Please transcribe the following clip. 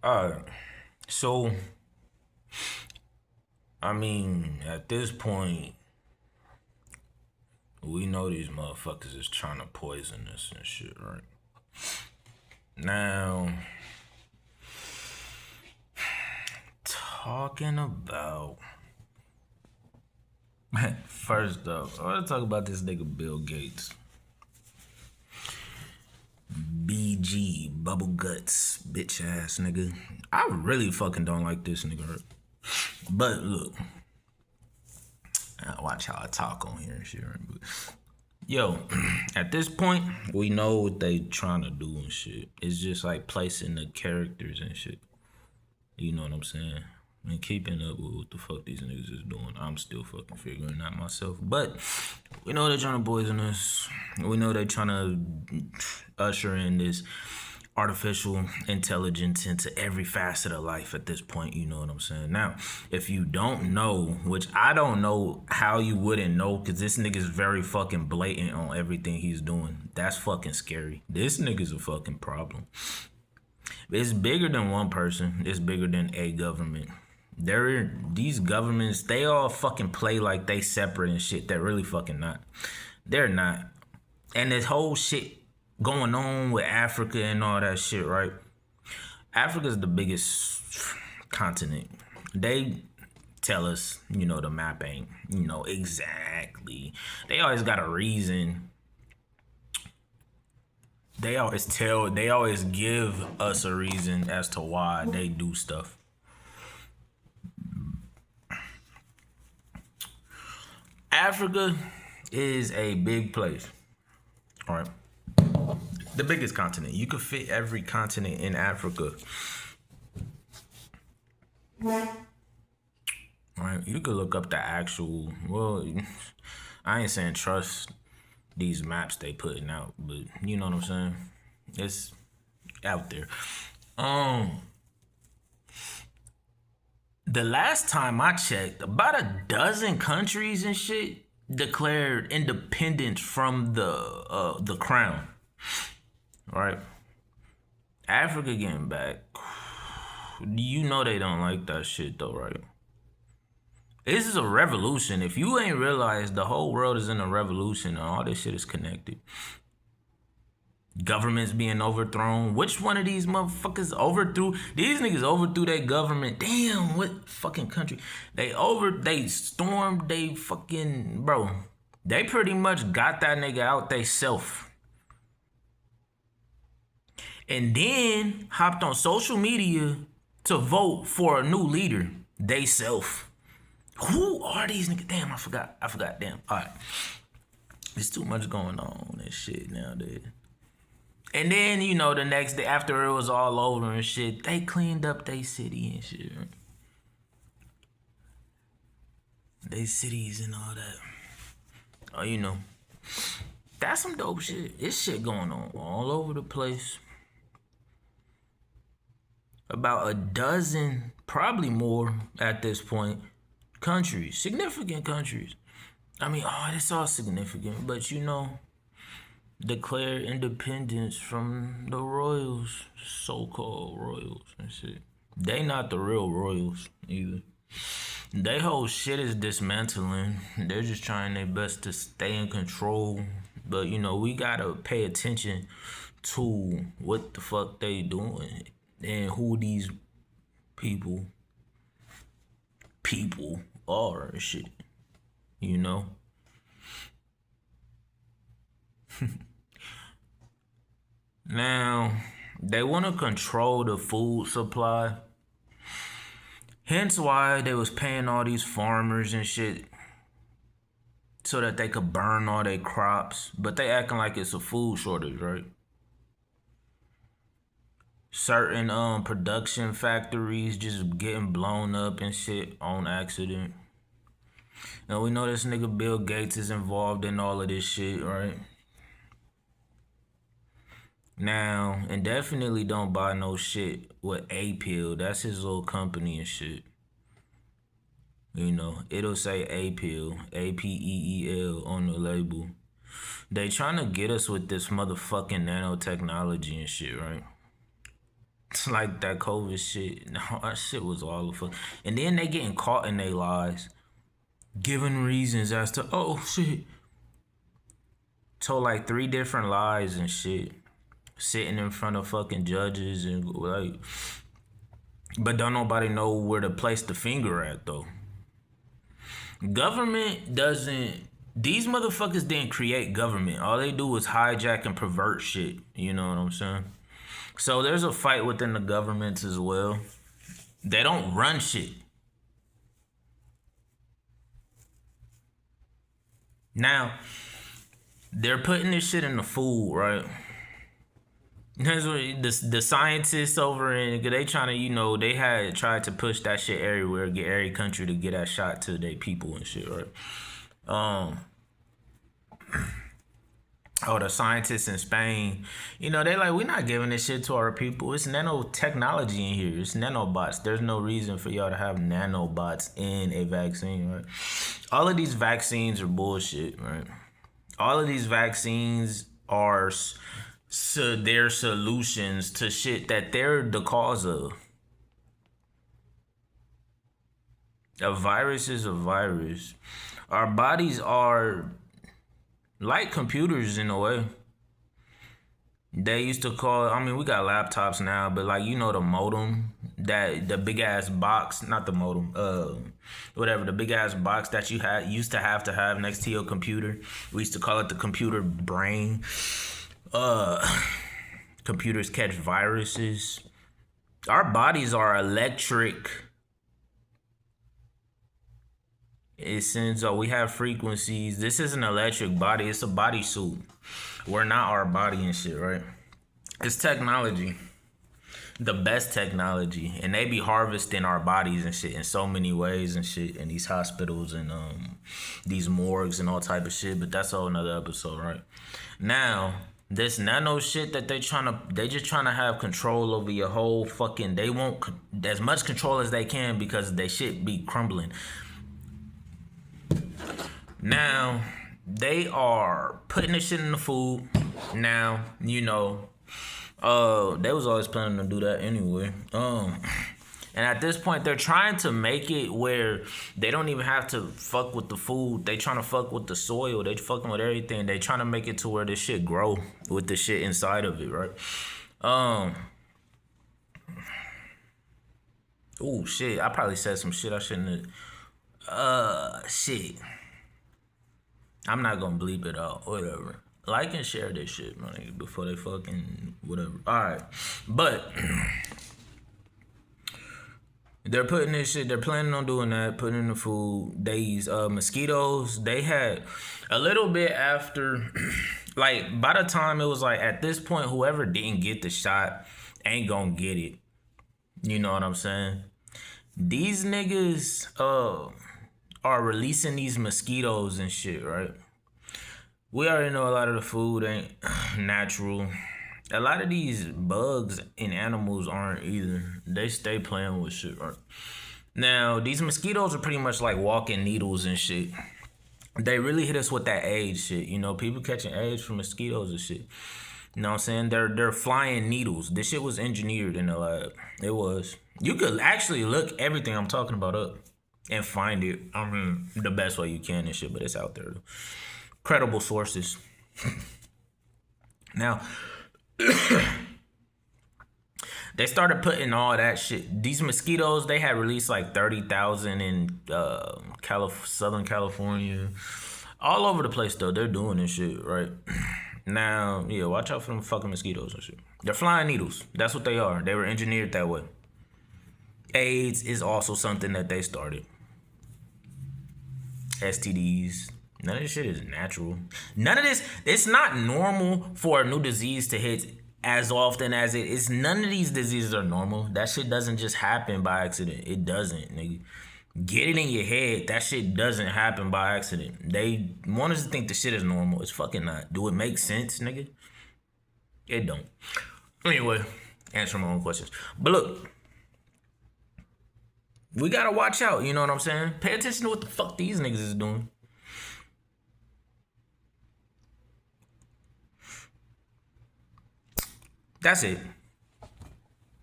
Alright, so I mean, at this point, we know these motherfuckers is trying to poison us and shit, right? Now, talking about first up, I want to talk about this nigga Bill Gates. BG, bubble guts, bitch ass nigga. I really fucking don't like this nigga. But look, watch how I talk on here and shit. Right? But, yo, at this point, we know what they trying to do and shit. It's just like placing the characters and shit. You know what I'm saying? And keeping up with what the fuck these niggas is doing. I'm still fucking figuring out myself. But we know they're trying to poison us. We know they're trying to usher in this artificial intelligence into every facet of life at this point. You know what I'm saying? Now, if you don't know, which I don't know how you wouldn't know, because this nigga's very fucking blatant on everything he's doing. That's fucking scary. This nigga's a fucking problem. It's bigger than one person. It's bigger than a government. These governments, they all fucking play like they separate and shit. They're really fucking not. They're not. And this whole shit going on with Africa and all that shit, right? Africa's the biggest continent. They tell us, the map ain't, exactly. They always got a reason. They always give us a reason as to why they do stuff. Africa is a big place. All right. The biggest continent. You could fit every continent in Africa. All right. You could look up the actual, I ain't saying trust these maps they putting out, but you know what I'm saying? It's out there. The last time I checked, about a dozen countries and shit declared independence from the crown. All right. Africa getting back. You know they don't like that shit though, right? This is a revolution. If you ain't realized, the whole world is in a revolution and all this shit is connected. Governments being overthrown. Which one of these motherfuckers overthrew? These niggas overthrew their government. Damn, what fucking country? They stormed they fucking, bro. They pretty much got that nigga out they self. And then hopped on social media to vote for a new leader. They self. Who are these niggas? Damn, I forgot. Damn. All right. There's too much going on and shit nowadays. And then, the next day after it was all over and shit, they cleaned up their city and shit. Right? They cities and all that. Oh, that's some dope shit. This shit going on all over the place. About a dozen, probably more at this point, countries, significant countries. I mean, it's all significant, but declare independence from the royals, so-called royals and shit. They not the real royals either. They whole shit is dismantling. They're just trying their best to stay in control. But, we gotta pay attention to what the fuck they doing and who these people are and shit. Now, they want to control the food supply. Hence why they was paying all these farmers and shit so that they could burn all their crops. But they acting like it's a food shortage, right? Certain production factories just getting blown up and shit on accident. And we know this nigga Bill Gates is involved in all of this shit, right? Now, and definitely don't buy no shit with A-Pill. That's his little company and shit. It'll say A-Pill, A-P-E-E-L on the label. They trying to get us with this motherfucking nanotechnology and shit, right? like that COVID shit. No, that shit was all the fuck. And then they getting caught in their lies, giving reasons as to, oh shit, told like 3 different lies and shit, sitting in front of fucking judges and like, but don't nobody know where to place the finger at though. Government doesn't. These motherfuckers didn't create government. All they do is hijack and pervert shit. You know what I'm saying? So there's a fight within the governments as well. They don't run shit. Now, they're putting this shit in the food, right? That's what the scientists over in, they trying to, you know, they had tried to push that shit everywhere, get every country to get that shot to their people and shit, right? The scientists in Spain, you know, they like, we're not giving this shit to our people. It's nanotechnology in here. It's nanobots. There's no reason for y'all to have nanobots in a vaccine, right? All of these vaccines are bullshit, right? All of these vaccines are their solutions to shit that they're the cause of. A virus is a virus. Our bodies are like computers in a way. They used to call, I mean, we got laptops now, but like, you know, the modem, that the big ass box, not the modem, the big ass box that you used to have next to your computer. We used to call it the computer brain. Computers catch viruses. Our bodies are electric. It sends, we have frequencies. This is an electric body. It's a bodysuit. We're not our body and shit, right? It's technology. The best technology. And they be harvesting our bodies and shit in so many ways and shit in these hospitals and these morgues and all type of shit. But that's a whole nother episode, right? Now, this nano shit that they just trying to have control over your whole fucking, they want as much control as they can because they shit be crumbling. Now, they are putting this shit in the food. Now, you know, they was always planning to do that anyway. And at this point, they're trying to make it where they don't even have to fuck with the food. They trying to fuck with the soil. They fucking with everything. They trying to make it to where this shit grow with the shit inside of it, right? Oh, shit. I probably said some shit I shouldn't have. Shit. I'm not gonna bleep it out. Whatever. Like and share this shit, man, before they fucking whatever. Alright. But they're putting this shit, they're planning on doing that, putting in the food. These mosquitoes, they had a little bit after, like, by the time it was like, at this point, whoever didn't get the shot ain't gonna get it. You know what I'm saying? These niggas are releasing these mosquitoes and shit, right? We already know a lot of the food ain't natural. A lot of these bugs and animals aren't either. They stay playing with shit, right? Now, these mosquitoes are pretty much like walking needles and shit. They really hit us with that AIDS shit. You know, people catching AIDS from mosquitoes and shit. You know what I'm saying? They're flying needles. This shit was engineered in the lab. It was. You could actually look everything I'm talking about up and find it. I mean, the best way you can and shit, but it's out there. Credible sources. Now, they started putting all that shit. These mosquitoes, they had released like 30,000 in Southern California. All over the place, though. They're doing this shit, right? Now, yeah, watch out for them fucking mosquitoes and shit. They're flying needles. That's what they are. They were engineered that way. AIDS is also something that they started. STDs. None of this shit is natural. None of this, it's not normal for a new disease to hit as often as it is. None of these diseases are normal. That shit doesn't just happen by accident. It doesn't, nigga. Get it in your head. That shit doesn't happen by accident. They want us to think the shit is normal. It's fucking not. Do it make sense, nigga? It don't. Anyway, answer my own questions. But look, we gotta watch out, you know what I'm saying? Pay attention to what the fuck these niggas is doing. That's it.